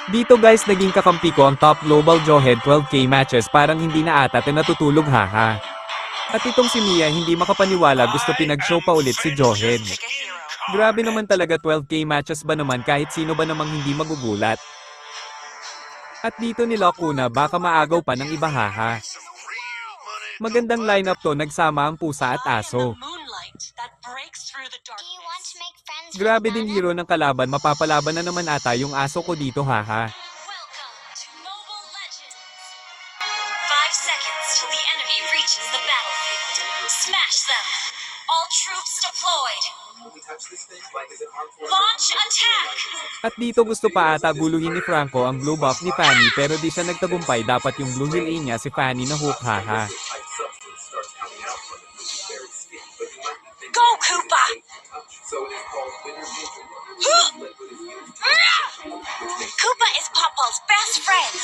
Dito guys naging kakampi ko ang top global Jawhead 12k matches parang hindi na ata natutulog haha. At itong si Mia hindi makapaniwala gusto pinag-show pa ulit si Jawhead. Grabe naman talaga 12k matches ba naman kahit sino ba namang hindi magugulat. At dito nilock una baka maagaw pa ng iba haha. Magandang lineup to nagsama ang pusa at aso. Grabe din hero ng kalaban mapapalaban na naman ata yung aso ko dito haha. 5 seconds till the enemy reaches the battlefield. Smash them! All troops deployed! Launch attack! At dito gusto pa ata guluhin ni Franco ang blue buff ni Fanny pero di siya nagtagumpay dapat yung blue heal niya si Fanny na hook haha. Go, Koopa! Koopa is Pawpaw's best friend!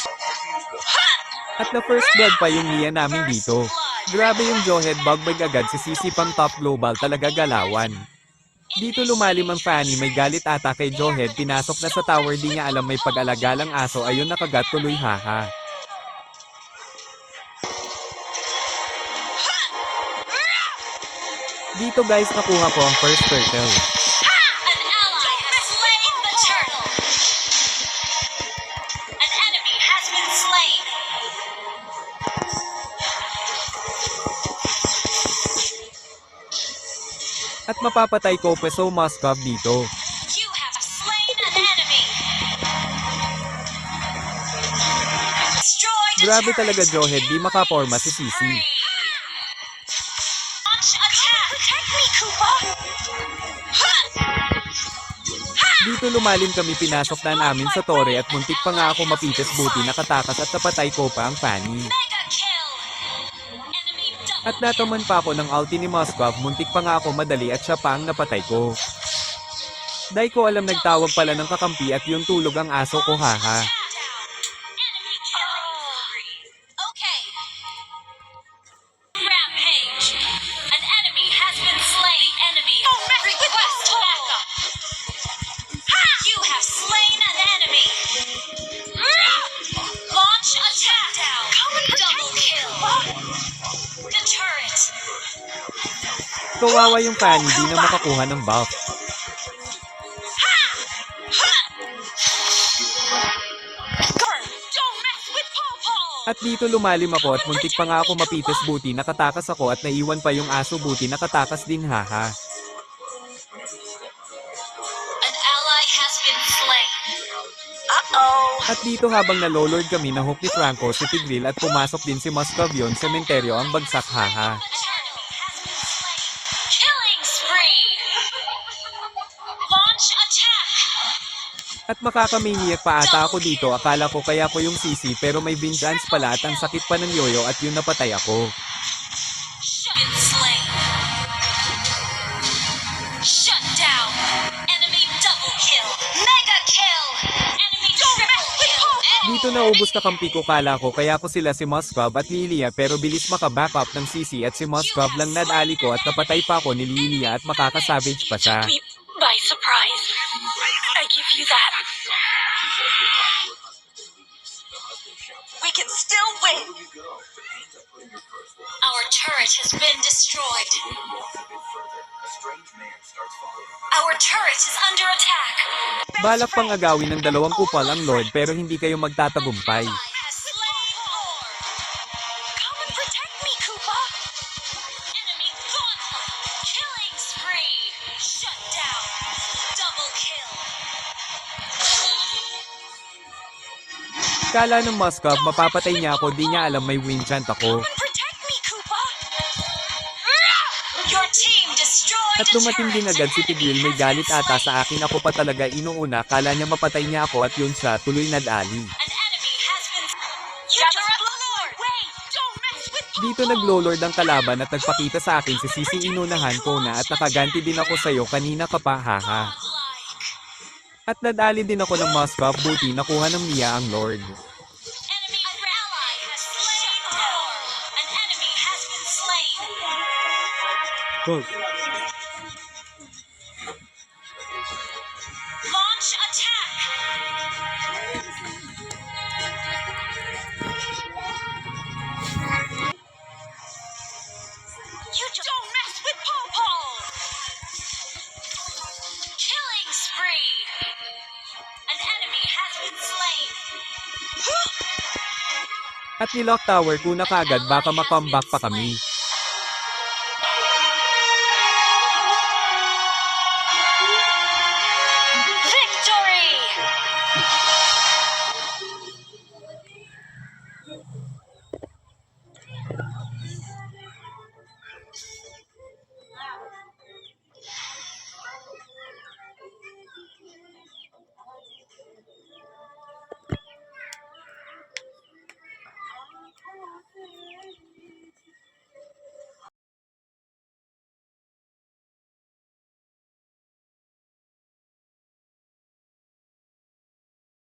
At na first blood pa yung Mia namin dito. Grabe yung Jawhead bugbag agad si Sisi pang top global talaga galawan. Dito lumalim ang Fanny may galit ata kay Jawhead pinasok na sa tower di niya alam may pag-alagalang aso ayun nakagat tuloy haha. Dito guys nakuha ko ang first turtle. An ally has slain the turtle! An enemy has been slain! At mapapatay ko Peso Moskov dito. You have slain an enemy! Destroyed a Grabe turret! talaga Jawhead di makaporma si Sisi. Launch attack! Protect me, Koopa! Dito lumalim kami pinasok na namin sa tore at muntik pa nga ako mapites buti nakatakas at napatay ko pa ang Fanny. Mega kill! Enemy double At nataman pa ako ng ulti ni Moskov muntik pa nga ako madali at siya pa ang napatay ko. Dahil ko alam nagtawag pala ng kakampi at yung tulog ang aso ko haha. enemy killing! Okay. Rampage! An enemy has been slain! Enemy! Request backup! You have slain an enemy! Launch attack! Double kill! The turret! Kawawa yung Fanny di na makakuha ng buff. Don't mess with Pawpaw! At dito lumalim ako at muntik pa nga ako mapites buti nakatakas ako at naiwan pa yung aso buti nakatakas din haha. An ally has been slain. Uh-oh. At dito habang nalolord kami nahook ni Franco si Tigril at pumasok din si Moskov yon sementeryo ang bagsak haha. Killing spree. Launch attack. At makakamaniac pa ata ako dito akala ko kaya ko yung Sisi pero may vengeance pala at ang sakit pa ng yoyo at yun napatay ako. Been slain. Shut down. Enemy double kill. Mega kill. Enemy triple kill. Dito naubos na kampi ko kala ko kaya ko sila si Moskov at Lilia pero bilis maka-back up ng Sisi at si Moskov lang nadali ko at napatay pa ako ni Lilia at makaka-savage pa siya. Me by surprise. I give you that. We can still win. Our turret has been destroyed. Our turret is under attack. Balak pang agawin ng dalawang kupal ang Lord pero hindi kayo magtatagumpay. Has slain Lord. Come and protect me, Koopa. Enemy gauntlet. Killing spree. Shut down. Double kill. Kala ng Moskov mapapatay niya ako di niya alam may wind-chant ako. Come and protect me, Koopa. Your team destroyed At a dumating din turret. agad si Tigril may galit ata sa akin ako pa talaga inuuna kala niya mapatay niya ako at yun siya tuloy nadali. An enemy has been. You interrupt the Lord. Wait, don't mess with. Dito naglolord ang kalaban at nagpakita sa akin si Sisi inunahan ko na at nakaganti din ako sa'yo kanina ka pa haha. Godlike. At nadali din ako ng Moskov buti nakuha ng Mia ang Lord. Enemy ally has slain Lord. An enemy has been slain. Launch attack. At ni Lock Tower kuna kaagad baka makomeback pa kami.